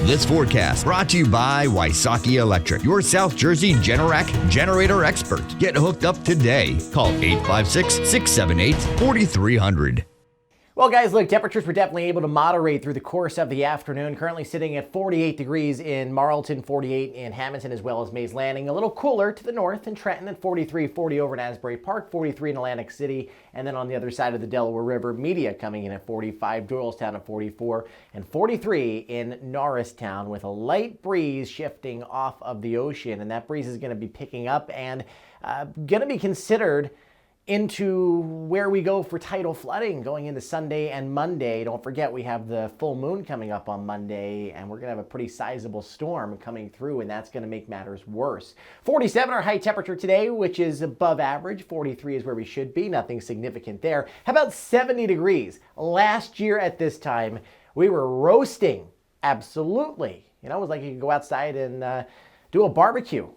This forecast brought to you by Wysocki Electric, your South Jersey Generac generator expert. Get hooked up today. Call 856-678-4300. Well, guys, look, temperatures were definitely able to moderate through the course of the afternoon. Currently sitting at 48 degrees in Marlton, 48 in Hamilton, as well as Mays Landing. A little cooler to the north in Trenton at 43, 40 over in Asbury Park, 43 in Atlantic City. And then on the other side of the Delaware River, Media coming in at 45, Doylestown at 44, and 43 in Norristown with a light breeze shifting off of the ocean. And that breeze is going to be picking up and going to be considered into where we go for tidal flooding going into Sunday and Monday. Don't forget, we have the full moon coming up on Monday, and we're going to have a pretty sizable storm coming through, and that's going to make matters worse. 47 our high temperature today, which is above average. 43 is where we should be. Nothing significant there. How about 70 degrees? Last year at this time, we were roasting. Absolutely. You know, it was like you could go outside and do a barbecue.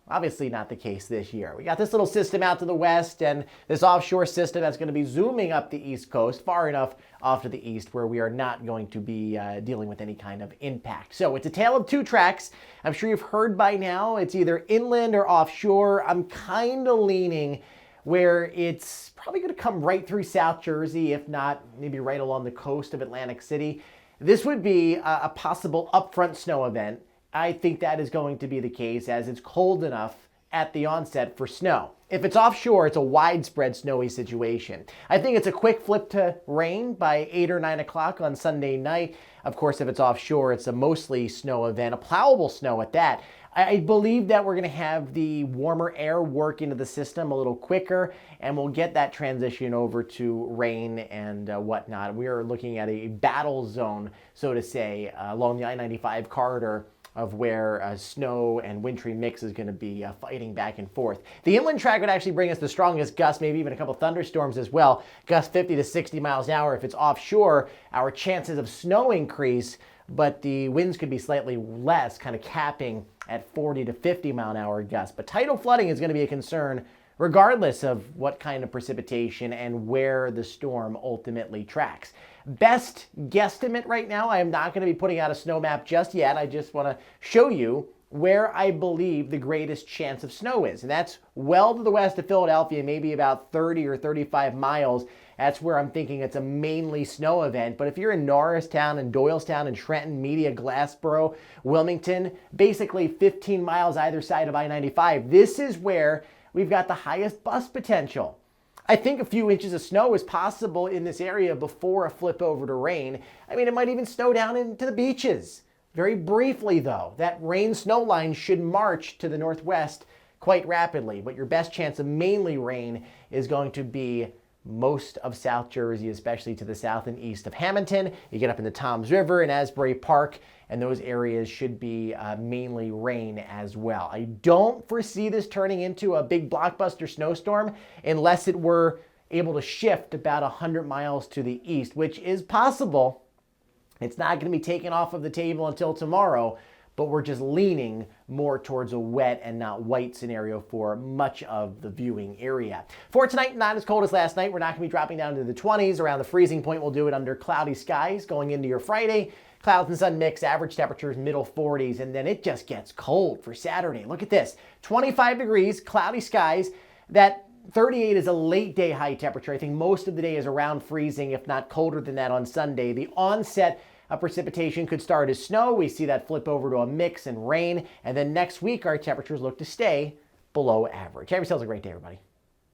Obviously not the case this year. We got this little system out to the west and this offshore system that's going to be zooming up the east coast far enough off to the east where we are not going to be dealing with any kind of impact. So it's a tale of two tracks. I'm sure you've heard by now it's either inland or offshore. I'm kind of leaning where it's probably going to come right through South Jersey, if not maybe right along the coast of Atlantic City. This would be a possible upfront snow event. I think that is going to be the case as it's cold enough at the onset for snow. If it's offshore, it's a widespread snowy situation. I think it's a quick flip to rain by 8 or 9 o'clock on Sunday night. Of course, if it's offshore, it's a mostly snow event, a plowable snow at that. I believe that we're going to have the warmer air work into the system a little quicker, and we'll get that transition over to rain and whatnot. We are looking at a battle zone, so to say, along the I-95 corridor of where snow and wintry mix is going to be fighting back and forth. The inland track would actually bring us the strongest gusts, maybe even a couple thunderstorms as well. Gusts 50 to 60 miles an hour. If it's offshore, our chances of snow increase, but the winds could be slightly less, kind of capping at 40 to 50 mile an hour gusts. But tidal flooding is going to be a concern regardless of what kind of precipitation and where the storm ultimately tracks. Best guesstimate right now, I am not going to be putting out a snow map just yet. I just want to show you where I believe the greatest chance of snow is. And that's well to the west of Philadelphia, maybe about 30 or 35 miles. That's where I'm thinking it's a mainly snow event. But if you're in Norristown and Doylestown and Trenton, Media, Glassboro, Wilmington, basically 15 miles either side of I-95, this is where we've got the highest bust potential. I think a few inches of snow is possible in this area before a flip over to rain. I mean, it might even snow down into the beaches. Very briefly, though, that rain-snow line should march to the northwest quite rapidly. But your best chance of mainly rain is going to be most of South Jersey, especially to the south and east of Hamilton. You get up in the Toms River and Asbury Park, and those areas should be mainly rain as well. I don't foresee this turning into a big blockbuster snowstorm unless it were able to shift about 100 miles to the east, which is possible. It's not going to be taken off of the table until tomorrow, but we're just leaning more towards a wet and not white scenario for much of the viewing area. For tonight, not as cold as last night. We're not going to be dropping down to the 20s. Around the freezing point, we'll do it under cloudy skies going into your Friday. Clouds and sun mix, average temperatures middle 40s, and then it just gets cold for Saturday. Look at this, 25 degrees, cloudy skies. That 38 is a late day high temperature. I think most of the day is around freezing, if not colder than that on Sunday. The onset of precipitation could start as snow. We see that flip over to a mix and rain. And then next week, our temperatures look to stay below average. Have yourselves a great day, everybody.